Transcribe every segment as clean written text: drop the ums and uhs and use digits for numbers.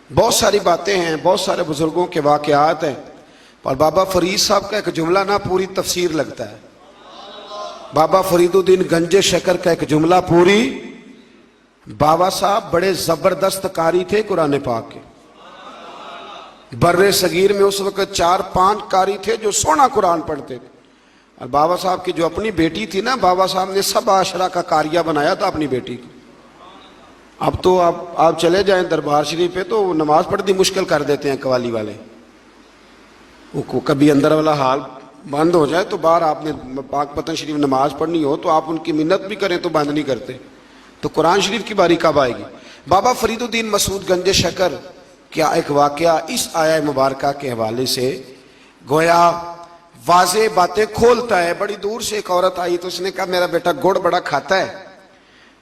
بہت ساری باتیں ہیں، بہت سارے بزرگوں کے واقعات ہیں، اور بابا فرید صاحب کا ایک جملہ نہ پوری تفسیر لگتا ہے۔ بابا فرید الدین گنج شکر کا ایک جملہ پوری۔ بابا صاحب بڑے زبردست قاری تھے قرآن پاک کے۔ بر صغیر میں اس وقت 4-5 قاری تھے جو سونا قرآن پڑھتے تھے، اور بابا صاحب کی جو اپنی بیٹی تھی نا، بابا صاحب نے سب عشرہ کا قاریہ بنایا تھا اپنی بیٹی کو۔ اب تو آپ چلے جائیں دربار شریف پہ تو نماز پڑھنی مشکل کر دیتے ہیں قوالی والے، کبھی اندر والا حال بند ہو جائے تو باہر آپ نے پاک پتن شریف نماز پڑھنی ہو تو آپ ان کی منت بھی کریں تو بند نہیں کرتے، تو قرآن شریف کی باری کب آئے گی؟ بابا فرید الدین مسعود گنج شکر کیا ایک واقعہ اس آیہ مبارکہ کے حوالے سے گویا واضح باتیں کھولتا ہے۔ بڑی دور سے ایک عورت آئی تو اس نے کہا میرا بیٹا گڑ بڑا کھاتا ہے،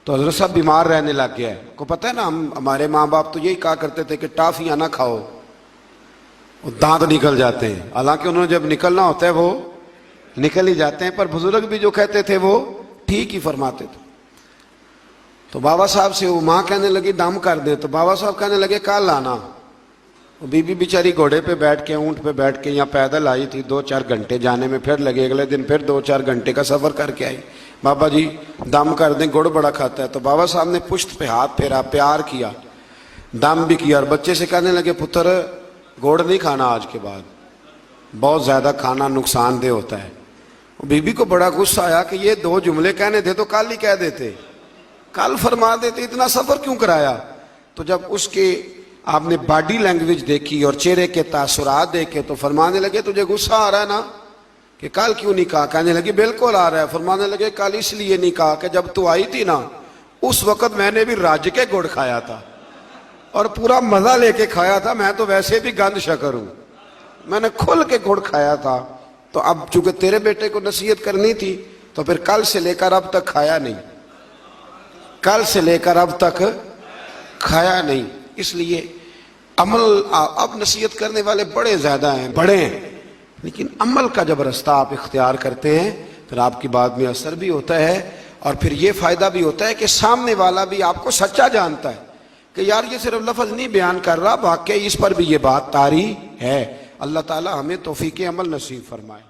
تو حضرت صاحب بیمار رہنے لگ گیا ہے۔ کو پتہ ہے نا، ہمارے ماں باپ تو یہی کہا کرتے تھے کہ ٹافیاں نہ کھاؤ، وہ دانت نکل جاتے ہیں، حالانکہ انہوں نے جب نکلنا ہوتا ہے وہ نکل ہی جاتے ہیں، پر بزرگ بھی جو کہتے تھے وہ ٹھیک ہی فرماتے تھے۔ تو بابا صاحب سے وہ ماں کہنے لگی دم کر دے، تو بابا صاحب کہنے لگے کل لانا۔ وہ بی بی بیچاری گھوڑے پہ بیٹھ کے، اونٹ پہ بیٹھ کے یا پیدل آئی تھی، 2-4 گھنٹے جانے میں پھر لگے، اگلے دن پھر 2-4 گھنٹے کا سفر کر کے آئی۔ بابا جی دم کر دیں، گڑ بڑا کھاتا ہے۔ تو بابا صاحب نے پشت پہ ہاتھ پھیرا، پیار کیا، دم بھی کیا، اور بچے سے کہنے لگے پتر گوڑ نہیں کھانا آج کے بعد، بہت زیادہ کھانا نقصان دہ ہوتا ہے۔ بی بی کو بڑا غصہ آیا کہ یہ 2 جملے کہنے تھے تو کل ہی کہہ دیتے، کل فرما دیتے، اتنا سفر کیوں کرایا؟ تو جب اس کے آپ نے باڈی لینگویج دیکھی اور چہرے کے تاثرات دیکھے تو فرمانے لگے تجھے غصہ آ رہا ہے نا کہ کل کیوں نہیں کہا؟ کہنے لگے بالکل آ رہا ہے۔ فرمانے لگے کل اس لیے نہیں کہا کہ جب تو آئی تھی نا اس وقت میں نے بھی راج کے گڑ کھایا تھا اور پورا مزہ لے کے کھایا تھا، میں تو ویسے بھی گند شکر ہوں، میں نے کھل کے گڑ کھایا تھا، تو اب چونکہ تیرے بیٹے کو نصیحت کرنی تھی تو پھر کل سے لے کر اب تک کھایا نہیں، کل سے لے کر اب تک کھایا نہیں۔ اس لیے عمل، اب نصیحت کرنے والے بڑے زیادہ ہیں، بڑے ہیں، لیکن عمل کا جب رستہ آپ اختیار کرتے ہیں پھر آپ کی بات میں اثر بھی ہوتا ہے، اور پھر یہ فائدہ بھی ہوتا ہے کہ سامنے والا بھی آپ کو سچا جانتا ہے کہ یار یہ صرف لفظ نہیں بیان کر رہا، واقعی اس پر بھی یہ بات طاری ہے۔ اللہ تعالی ہمیں توفیق عمل نصیب فرمائے۔